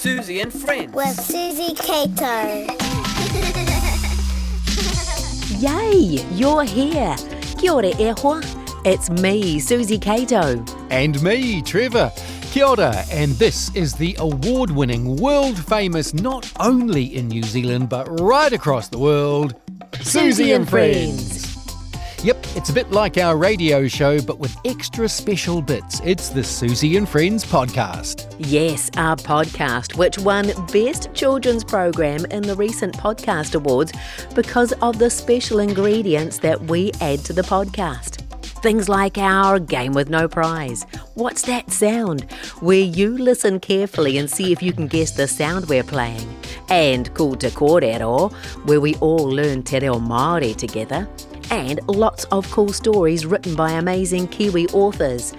Suzy and Friends. With Suzy Kato. Yay, you're here. Kia ora e hoa. It's me, Suzy Kato. And me, Trevor. Kia ora, and this is the award-winning, world-famous, not only in New Zealand, but right across the world, Suzy and Friends. Yep, it's a bit like our radio show, but with extra special bits. It's the Suzy and Friends podcast. Yes, our podcast, which won Best Children's Program in the recent Podcast Awards because of the special ingredients that we add to the podcast. Things like our Game with No Prize. What's that sound? Where you listen carefully and see if you can guess the sound we're playing. And Kōrero, where we all learn te reo Māori together. And lots of cool stories written by amazing Kiwi authors.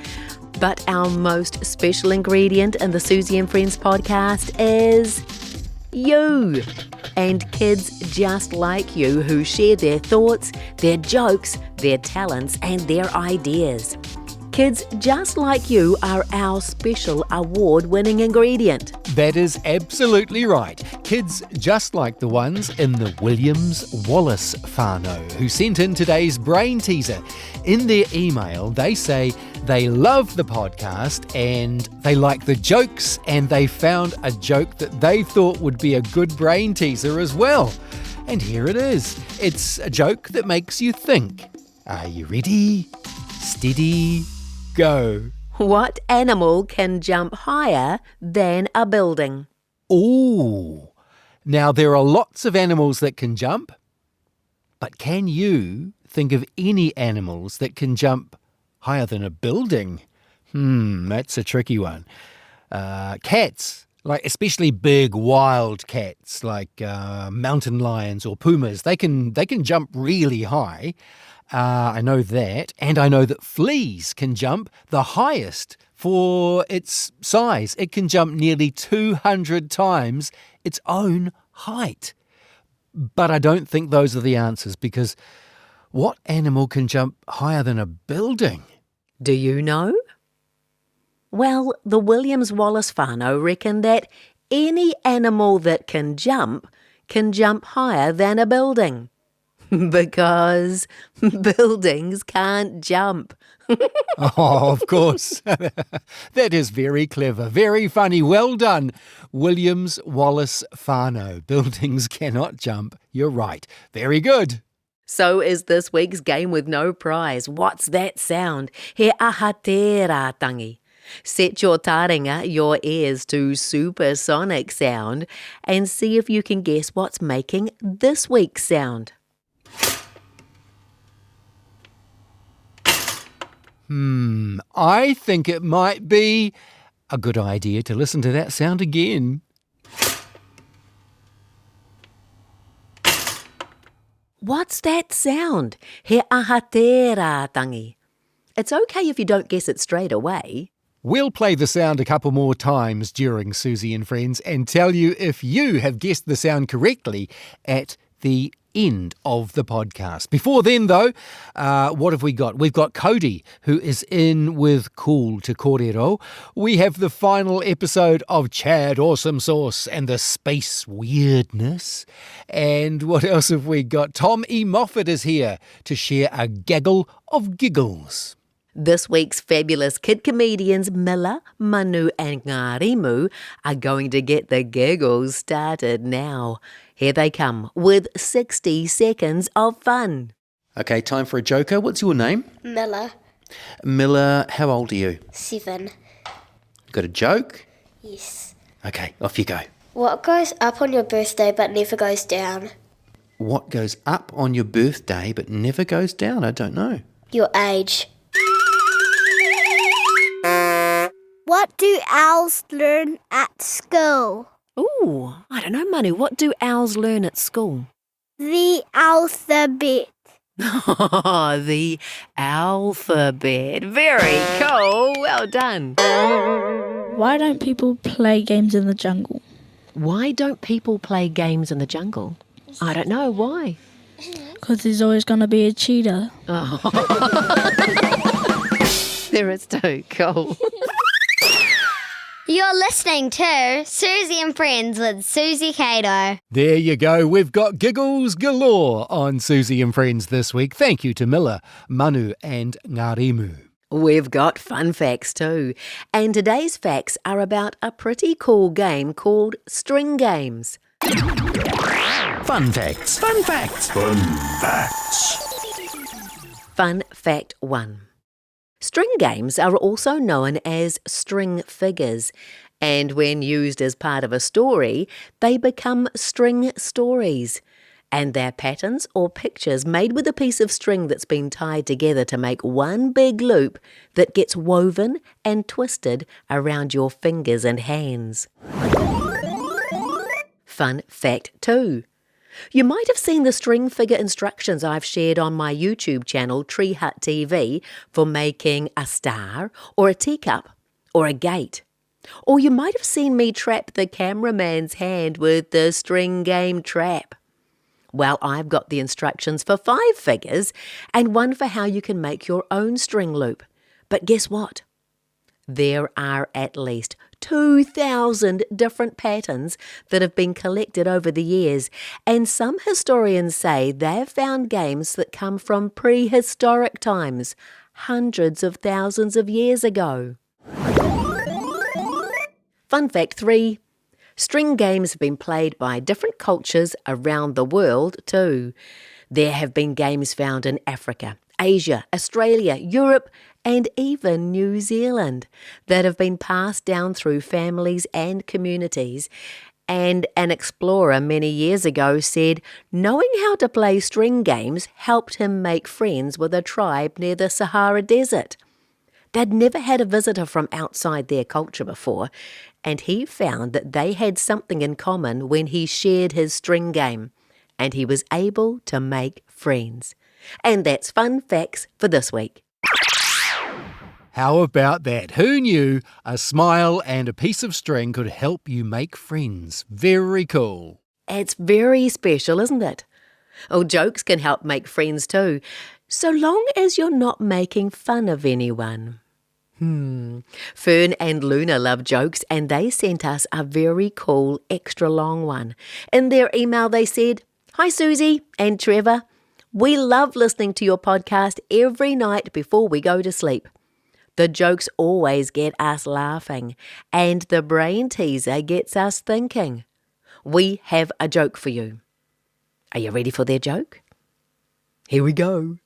But our most special ingredient in the Suzy and Friends podcast is you. And kids just like you who share their thoughts, their jokes, their talents and their ideas. Kids just like you are our special award-winning ingredient. That is absolutely right. Kids just like the ones in the Williams-Wallace whānau who sent in today's brain teaser. In their email, they say they love the podcast and they like the jokes, and they found a joke that they thought would be a good brain teaser as well. And here it is. It's a joke that makes you think. Are you ready? Steady, go. What animal can jump higher than a building? Ooh. Now, there are lots of animals that can jump, but can you think of any animals that can jump higher than a building? That's a tricky one. Cats, like especially big wild cats like mountain lions or pumas, they can jump really high. I know that, and I know that fleas can jump the highest for its size. It can jump nearly 200 times its own height. But I don't think those are the answers, because what animal can jump higher than a building? Do you know? Well, the Williams-Wallace whānau reckon that any animal that can jump higher than a building. Because buildings can't jump. Oh, of course. That is very clever, very funny. Well done, Williams-Wallace whānau. Buildings cannot jump. You're right. Very good. So is this week's Game with No Prize. What's that sound? He aha te rātangi. Set your taringa, your ears to supersonic sound, and see if you can guess what's making this week's sound. I think it might be a good idea to listen to that sound again. What's that sound? He aha te rātangi. It's okay if you don't guess it straight away. We'll play the sound a couple more times during Suzy and Friends and tell you if you have guessed the sound correctly at the end of the podcast. Before then, though, what have we got? We've got Codi, who is in with Kōrero. We have the final episode of Chad Awesome Sauce and the Space Weirdness. And what else have we got? Tom E. Moffat is here to share a gaggle of giggles. This week's fabulous kid comedians Milla, Manu and Ngarimu are going to get the giggles started now. Here they come with 60 seconds of fun. Okay, time for a joker. What's your name? Milla. Milla, how old are you? 7. Got a joke? Yes. Okay, off you go. What goes up on your birthday but never goes down? What goes up on your birthday but never goes down? I don't know. Your age. What do owls learn at school? Ooh, I don't know, Manu. What do owls learn at school? The alphabet. The alphabet. Very cool. Well done. Why don't people play games in the jungle? Why don't people play games in the jungle? I don't know. Why? Because there's always going to be a cheetah. There it's too cool. You're listening to Suzy and Friends with Suzy Kōrero. There you go. We've got giggles galore on Suzy and Friends this week. Thank you to Milla, Manu and Ngarimu. We've got fun facts too. And today's facts are about a pretty cool game called string games. Fun facts. Fun facts. Fun facts. Fun fact 1. String games are also known as string figures, and when used as part of a story, they become string stories. And they're patterns or pictures made with a piece of string that's been tied together to make one big loop that gets woven and twisted around your fingers and hands. Fun fact 2. You might have seen the string figure instructions I've shared on my YouTube channel, Tree Hut TV, for making a star or a teacup or a gate. Or you might have seen me trap the cameraman's hand with the string game trap. Well, I've got the instructions for 5 figures and one for how you can make your own string loop. But guess what? There are at least 2,000 different patterns that have been collected over the years, and some historians say they've found games that come from prehistoric times, hundreds of thousands of years ago. Fun fact 3. String games have been played by different cultures around the world too. There have been games found in Africa, Asia, Australia, Europe, and even New Zealand that have been passed down through families and communities. And an explorer many years ago said knowing how to play string games helped him make friends with a tribe near the Sahara Desert. They'd never had a visitor from outside their culture before, and he found that they had something in common when he shared his string game, and he was able to make friends. And that's fun facts for this week. How about that? Who knew a smile and a piece of string could help you make friends? Very cool. It's very special, isn't it? Oh, jokes can help make friends too, so long as you're not making fun of anyone. Fern and Luna love jokes, and they sent us a very cool extra long one. In their email they said, "Hi Suzy and Trevor, we love listening to your podcast every night before we go to sleep. The jokes always get us laughing, and the brain teaser gets us thinking. We have a joke for you." Are you ready for their joke? Here we go.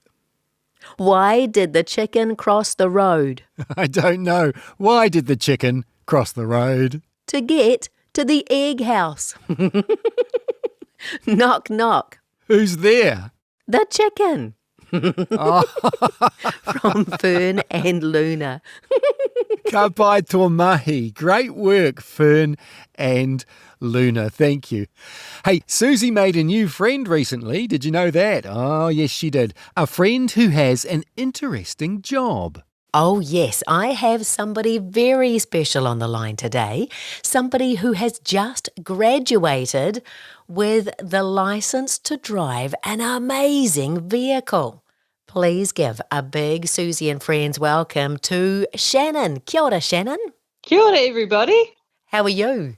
Why did the chicken cross the road? I don't know. Why did the chicken cross the road? To get to the egg house. Knock, knock. Who's there? The chicken. Oh. From Fern and Luna. Ka pai tō mahi. Great work, Fern and Luna. Thank you. Hey, Suzy made a new friend recently. Did you know that? Oh, yes, she did. A friend who has an interesting job. Oh, yes, I have somebody very special on the line today. Somebody who has just graduated with the license to drive an amazing vehicle. Please give a big Suzy and Friends welcome to Shannon. Kia ora, Shannon. Kia ora, everybody. How are you?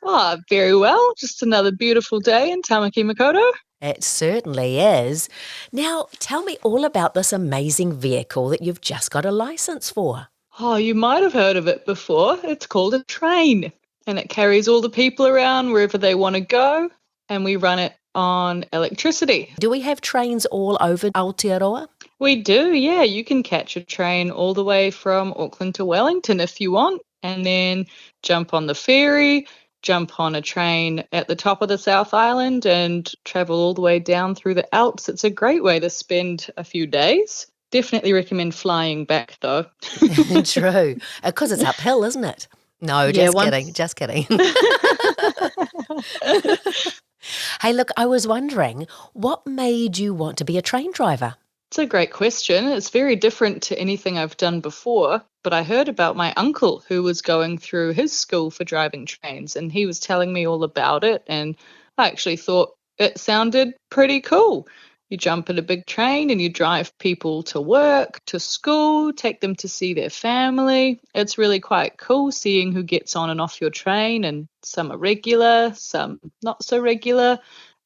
Oh, very well. Just another beautiful day in Tamaki Makaurau. It certainly is. Now, tell me all about this amazing vehicle that you've just got a license for. Oh, you might have heard of it before. It's called a train, and it carries all the people around wherever they want to go, and we run it on electricity. Do we have trains all over Aotearoa? We do, yeah. You can catch a train all the way from Auckland to Wellington if you want, and then jump on the ferry, jump on a train at the top of the South Island and travel all the way down through the Alps. It's a great way to spend a few days. Definitely recommend flying back though. True. Because it's uphill, isn't it? No, just kidding. Hey, look, I was wondering, what made you want to be a train driver? It's a great question. It's very different to anything I've done before, but I heard about my uncle who was going through his school for driving trains, and he was telling me all about it, and I actually thought it sounded pretty cool. You jump in a big train and you drive people to work, to school, take them to see their family. It's really quite cool seeing who gets on and off your train, and some are regular, some not so regular.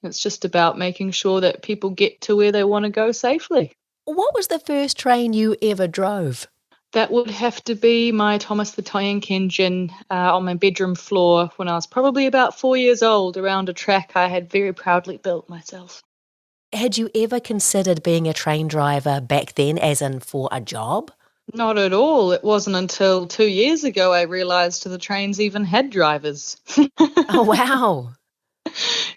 It's just about making sure that people get to where they want to go safely. What was the first train you ever drove? That would have to be my Thomas the Tank Engine on my bedroom floor when I was probably about 4 years old, around a track I had very proudly built myself. Had you ever considered being a train driver back then, as in for a job? Not at all. It wasn't until 2 years ago I realised the trains even had drivers. Oh, wow.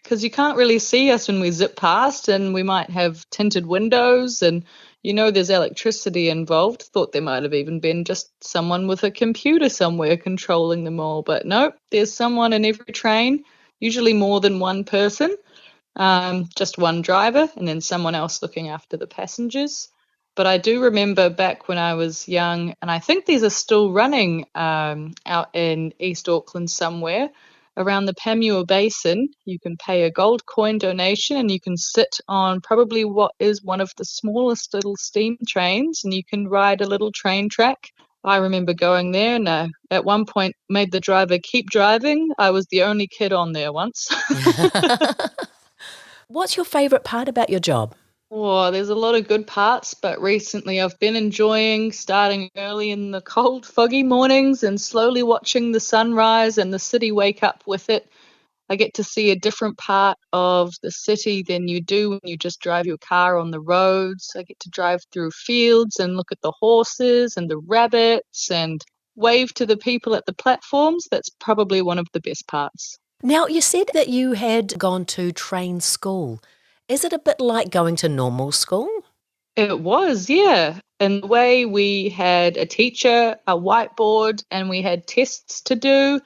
Because you can't really see us when we zip past, and we might have tinted windows, and there's electricity involved. Thought there might have even been just someone with a computer somewhere controlling them all. But nope, there's someone in every train, usually more than one person. Just one driver and then someone else looking after the passengers. But I do remember back when I was young, and I think these are still running out in East Auckland somewhere, around the Pamua Basin. You can pay a gold coin donation and you can sit on probably what is one of the smallest little steam trains, and you can ride a little train track. I remember going there, and at one point made the driver keep driving. I was the only kid on there once. What's your favourite part about your job? Oh, there's a lot of good parts, but recently I've been enjoying starting early in the cold, foggy mornings and slowly watching the sunrise and the city wake up with it. I get to see a different part of the city than you do when you just drive your car on the roads. I get to drive through fields and look at the horses and the rabbits and wave to the people at the platforms. That's probably one of the best parts. Now, you said that you had gone to train school. Is it a bit like going to normal school? It was, yeah. In the way we had a teacher, a whiteboard, and we had tests to do.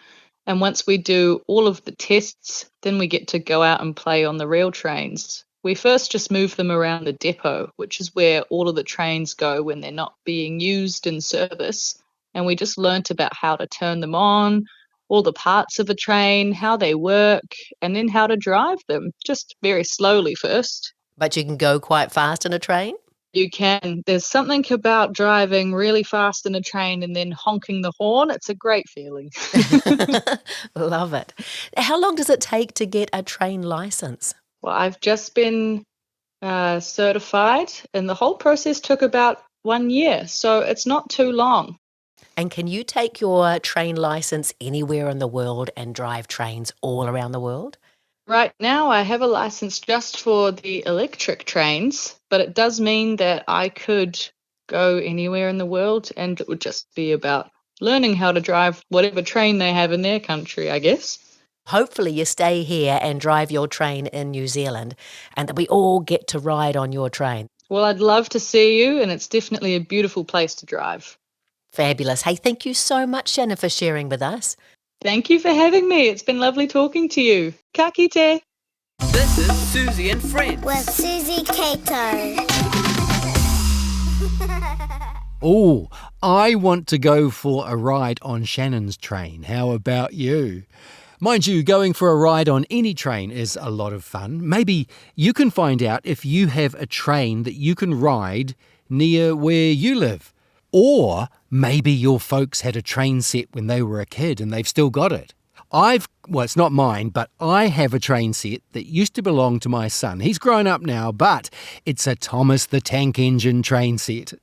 And once we do all of the tests, then we get to go out and play on the real trains. We first just move them around the depot, which is where all of the trains go when they're not being used in service. And we just learnt about how to turn them on, all the parts of a train, how they work, and then how to drive them, just very slowly first. But you can go quite fast in a train? You can. There's something about driving really fast in a train and then honking the horn. It's a great feeling. Love it. How long does it take to get a train licence? Well, I've just been certified, and the whole process took about 1 year, so it's not too long. And can you take your train licence anywhere in the world and drive trains all around the world? Right now, I have a license just for the electric trains, but it does mean that I could go anywhere in the world, and it would just be about learning how to drive whatever train they have in their country, I guess. Hopefully you stay here and drive your train in New Zealand, and that we all get to ride on your train. Well, I'd love to see you, and it's definitely a beautiful place to drive. Fabulous. Hey, thank you so much, Shannon, for sharing with us. Thank you for having me. It's been lovely talking to you. Ka kite. This is Suzy and Friends. With Suzy Cato. Oh, I want to go for a ride on Shannon's train. How about you? Mind you, going for a ride on any train is a lot of fun. Maybe you can find out if you have a train that you can ride near where you live. Or maybe your folks had a train set when they were a kid and they've still got it. Well, it's not mine, but I have a train set that used to belong to my son. He's grown up now, but it's a Thomas the Tank Engine train set.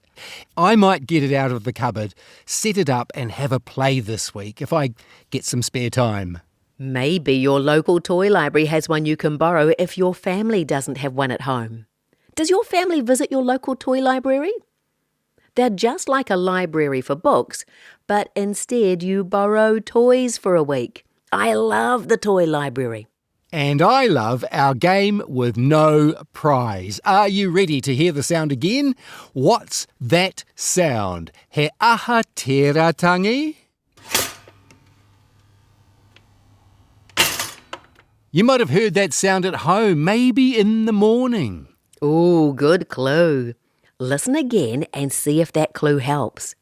I might get it out of the cupboard, set it up and have a play this week if I get some spare time. Maybe your local toy library has one you can borrow if your family doesn't have one at home. Does your family visit your local toy library? They're just like a library for books, but instead you borrow toys for a week. I love the toy library. And I love our game with no prize. Are you ready to hear the sound again? What's that sound? He aha tērā tangi? You might have heard that sound at home, maybe in the morning. Ooh, good clue. Listen again and see if that clue helps.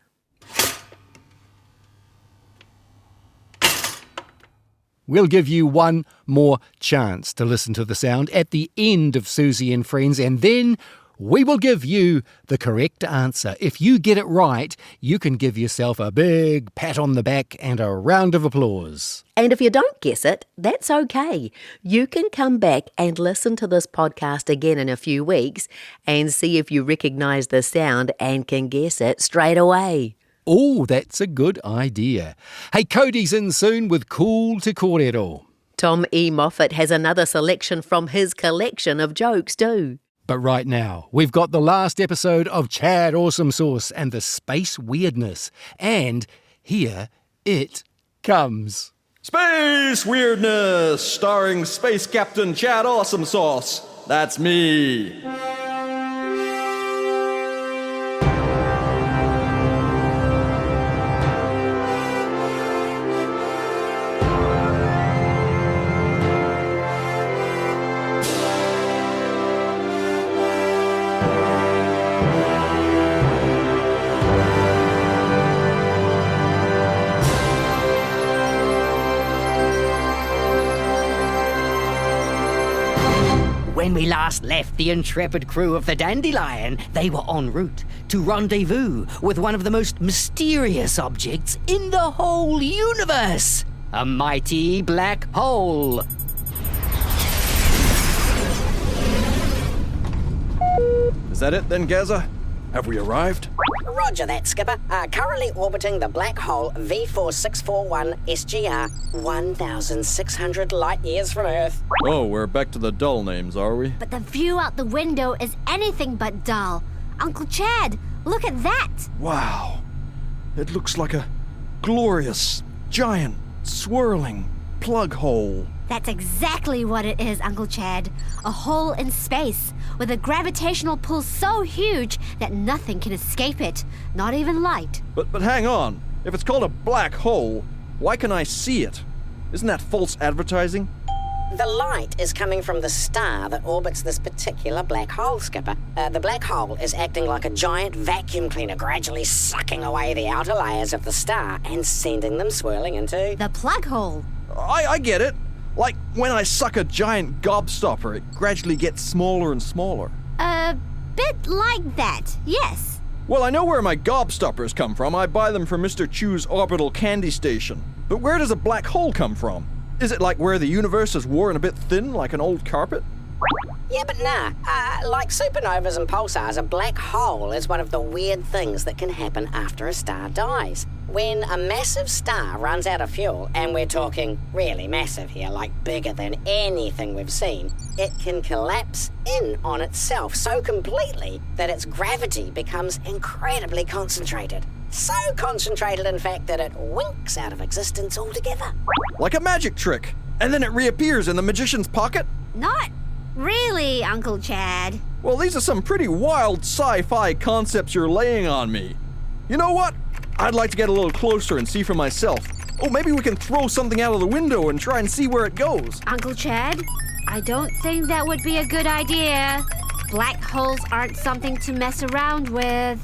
We'll give you one more chance to listen to the sound at the end of Suzy and Friends, and then we will give you the correct answer. If you get it right, you can give yourself a big pat on the back and a round of applause. And if you don't guess it, that's okay. You can come back and listen to this podcast again in a few weeks and see if you recognise the sound and can guess it straight away. Oh, that's a good idea. Hey, Codi's in soon with Cool to Kōrero. Tom E. Moffat has another selection from his collection of jokes too. But right now, we've got the last episode of Chad Awesome Sauce and the Space Weirdness. And here it comes. Space Weirdness, starring Space Captain Chad Awesome Sauce. That's me. When we last left the intrepid crew of the Dandelion, they were en route to rendezvous with one of the most mysterious objects in the whole universe, a mighty black hole. Is that it then, Gaza? Have we arrived? Roger that, Skipper. Currently orbiting the black hole V4641 SGR, 1,600 light-years from Earth. Oh, we're back to the dull names, are we? But the view out the window is anything but dull. Uncle Chad, look at that. Wow. It looks like a glorious, giant, swirling plug hole. That's exactly what it is, Uncle Chad. A hole in space with a gravitational pull so huge that nothing can escape it, not even light. But hang on. If it's called a black hole, why can I see it? Isn't that false advertising? The light is coming from the star that orbits this particular black hole, Skipper. The black hole is acting like a giant vacuum cleaner, gradually sucking away the outer layers of the star and sending them swirling into the plug hole. I get it. Like when I suck a giant gobstopper, it gradually gets smaller and smaller. A bit like that, yes. Well, I know where my gobstoppers come from. I buy them from Mr. Chew's orbital candy station. But where does a black hole come from? Is it like where the universe is worn a bit thin, like an old carpet? Yeah, but nah. Like supernovas and pulsars, a black hole is one of the weird things that can happen after a star dies. When a massive star runs out of fuel, and we're talking really massive here, like bigger than anything we've seen, it can collapse in on itself so completely that its gravity becomes incredibly concentrated. So concentrated, in fact, that it winks out of existence altogether. Like a magic trick, and then it reappears in the magician's pocket? Not really, Uncle Chad. Well, these are some pretty wild sci-fi concepts you're laying on me. You know what? I'd like to get a little closer and see for myself. Oh, maybe we can throw something out of the window and try and see where it goes. Uncle Chad, I don't think that would be a good idea. Black holes aren't something to mess around with.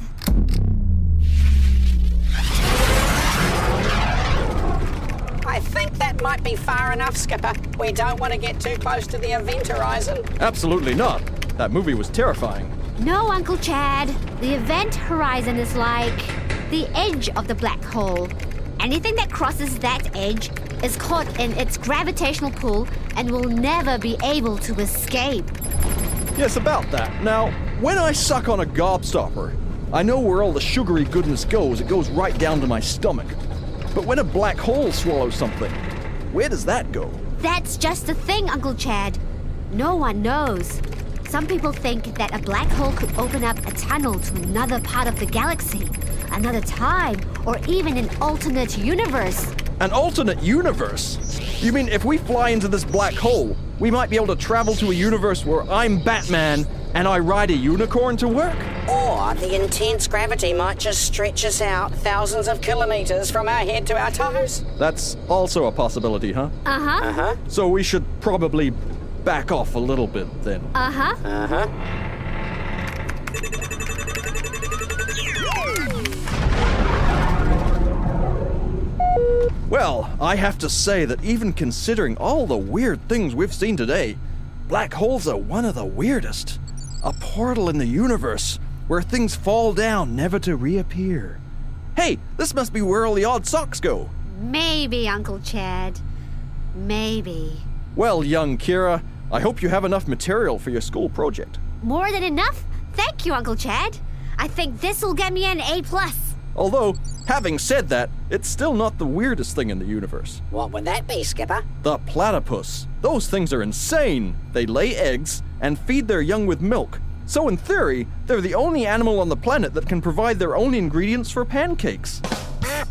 I think that might be far enough, Skipper. We don't want to get too close to the event horizon. Absolutely not. That movie was terrifying. No, Uncle Chad. The event horizon is like the edge of the black hole. Anything that crosses that edge is caught in its gravitational pull and will never be able to escape. Yes, about that. Now, when I suck on a gobstopper, I know where all the sugary goodness goes. It goes right down to my stomach. But when a black hole swallows something, where does that go? That's just the thing, Uncle Chad. No one knows. Some people think that a black hole could open up a tunnel to another part of the galaxy, another time, or even an alternate universe. An alternate universe? You mean if we fly into this black hole, we might be able to travel to a universe where I'm Batman and I ride a unicorn to work? Or the intense gravity might just stretch us out thousands of kilometers from our head to our toes. That's also a possibility, huh? Uh-huh. Uh-huh. So we should probably back off a little bit then. Uh-huh. Uh-huh. Well, I have to say that even considering all the weird things we've seen today, black holes are one of the weirdest. A portal in the universe where things fall down never to reappear. Hey, this must be where all the odd socks go. Maybe, Uncle Chad. Maybe. Well, young Kira, I hope you have enough material for your school project. More than enough? Thank you, Uncle Chad. I think this'll get me an A+. Although, having said that, it's still not the weirdest thing in the universe. What would that be, Skipper? The platypus. Those things are insane. They lay eggs and feed their young with milk. So in theory, they're the only animal on the planet that can provide their own ingredients for pancakes.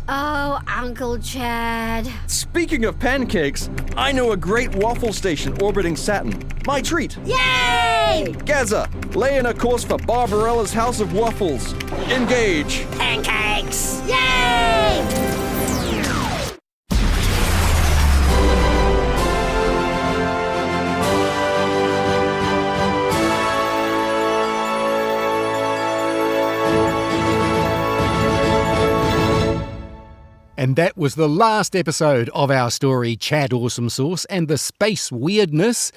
Oh, Uncle Chad. Speaking of pancakes, I know a great waffle station orbiting Saturn. My treat. Yay! Gaza, lay in a course for Barbarella's House of Waffles. Engage. Pancakes! Yay! And that was the last episode of our story, Chad Awesome Sauce and the Space Weirdness.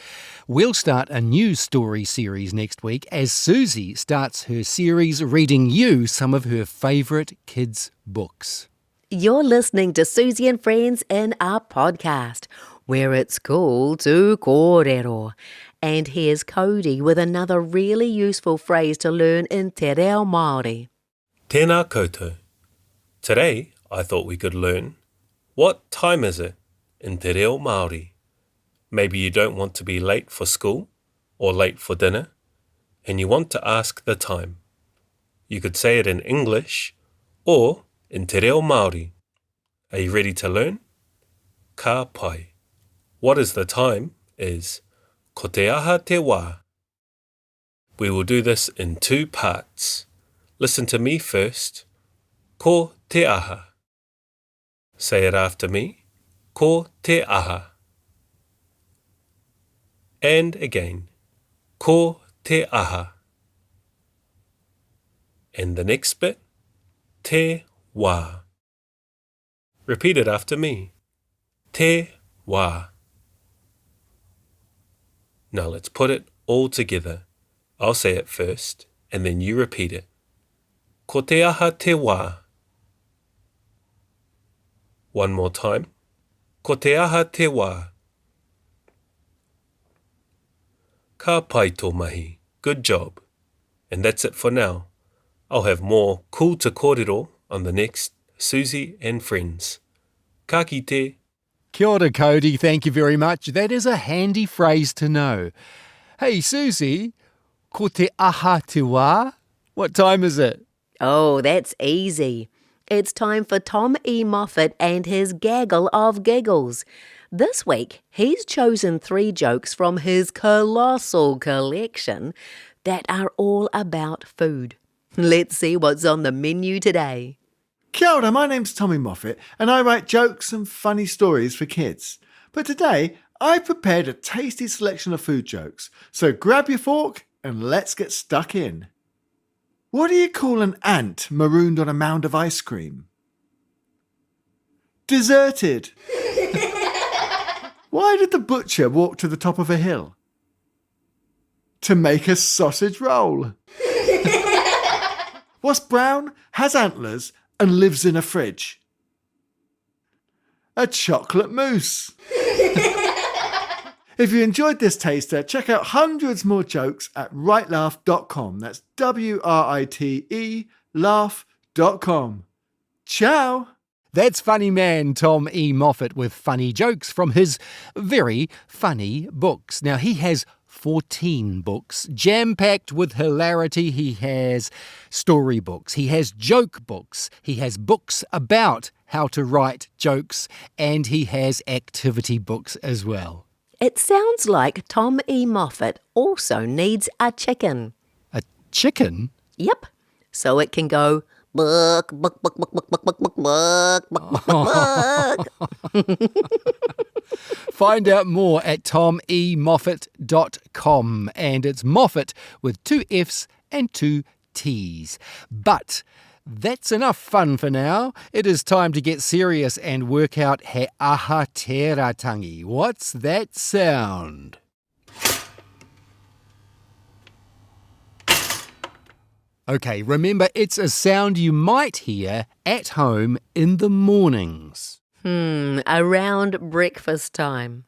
We'll start a new story series next week as Suzy starts her series reading you some of her favourite kids' books. You're listening to Suzy and Friends in our podcast, where it's cool to Kōrero. And here's Codi with another really useful phrase to learn in Te Reo Māori. Tēnā koutou. Today, I thought we could learn, what time is it in Te Reo Māori? Maybe you don't want to be late for school or late for dinner, and you want to ask the time. You could say it in English or in Te Reo Māori. Are you ready to learn? Ka pai. What is the time is ko te aha te wā. We will do this in 2 parts. Listen to me first. Ko te aha. Say it after me. Ko te aha. And again. Ko te aha. And the next bit. Te wā. Repeat it after me. Te wā. Now let's put it all together. I'll say it first, and then you repeat it. Ko te aha te wā. One more time. Ko te aha te wā. Ka pai tō mahi. Good job. And that's it for now. I'll have more cool to kōrero on the next Suzy and Friends. Ka kite. Kia ora, Codi. Thank you very much. That is a handy phrase to know. Hey, Suzy, ko te aha te wā? What time is it? Oh, that's easy. It's time for Tom E. Moffat and his gaggle of giggles. This week, he's chosen 3 jokes from his colossal collection that are all about food. Let's see what's on the menu today. Kia ora, my name's Tommy Moffat and I write jokes and funny stories for kids. But today, I've prepared a tasty selection of food jokes. So grab your fork and let's get stuck in. What do you call an ant marooned on a mound of ice cream? Deserted. Why did the butcher walk to the top of a hill? To make a sausage roll. What's brown, has antlers, and lives in a fridge? A chocolate mousse. If you enjoyed this taster, check out hundreds more jokes at writelaugh.com. That's WRITE laugh.com. Ciao. That's funny man Tom E. Moffat with funny jokes from his very funny books. Now, he has 14 books, jam-packed with hilarity. He has storybooks, he has joke books, he has books about how to write jokes, and he has activity books as well. It sounds like Tom E. Moffat also needs a chicken. A chicken? Yep. So it can go buck, buck, buck, buck, buck, buck, buck, buck, buck, buck, buck, buck. Find out more at tomemoffat.com, and it's Moffat with 2 F's and 2 T's. But That's enough fun for now. It is time to get serious and work out he aha tēratangi. What's that sound? Okay, remember it's a sound you might hear at home in the mornings. Around breakfast time.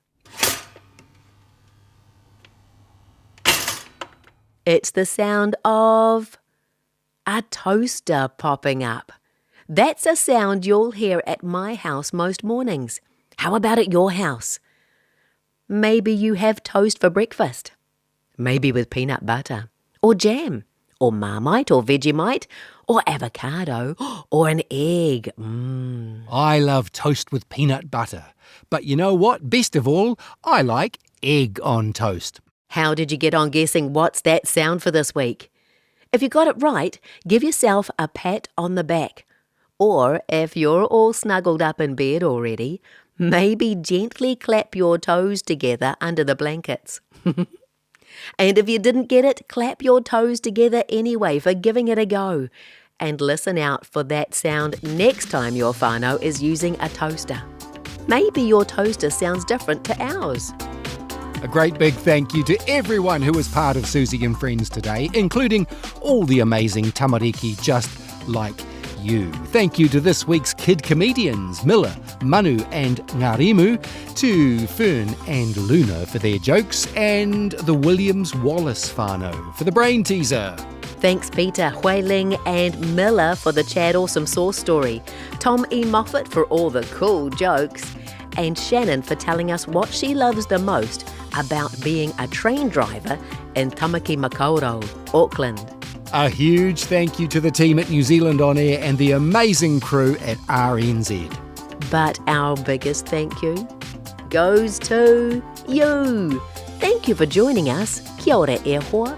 It's the sound of a toaster popping up. That's a sound you'll hear at my house most mornings. How about at your house? Maybe you have toast for breakfast. Maybe with peanut butter, or jam, or Marmite, or Vegemite, or avocado, or an egg. I love toast with peanut butter. But you know what? Best of all, I like egg on toast. How did you get on guessing what's that sound for this week? If you got it right, give yourself a pat on the back. Or if you're all snuggled up in bed already, maybe gently clap your toes together under the blankets. And if you didn't get it, clap your toes together anyway for giving it a go. And listen out for that sound next time your whānau is using a toaster. Maybe your toaster sounds different to ours. A great big thank you to everyone who was part of Suzy and Friends today, including all the amazing tamariki just like you. Thank you to this week's kid comedians, Milla, Manu and Ngarimu, to Fern and Luna for their jokes, and the Williams-Wallace whānau for the brain teaser. Thanks Peter, Huiling and Milla for the Chad Awesome Sauce story, Tom E. Moffat for all the cool jokes, and Shannon for telling us what she loves the most about being a train driver in Tamaki Makaurau, Auckland. A huge thank you to the team at New Zealand On Air and the amazing crew at RNZ. But our biggest thank you goes to you. Thank you for joining us. Kia ora e hoa.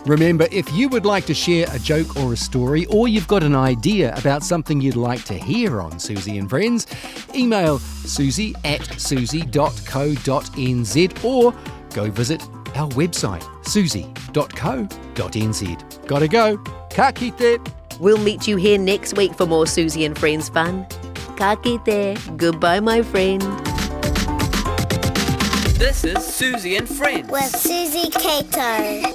Remember, if you would like to share a joke or a story, or you've got an idea about something you'd like to hear on Suzy and Friends, email suzy@suzy.co.nz or go visit our website, suzy.co.nz. Gotta go. Ka kite. We'll meet you here next week for more Suzy and Friends fun. Ka kite. Goodbye, my friend. This is Suzy and Friends with Suzy Kato.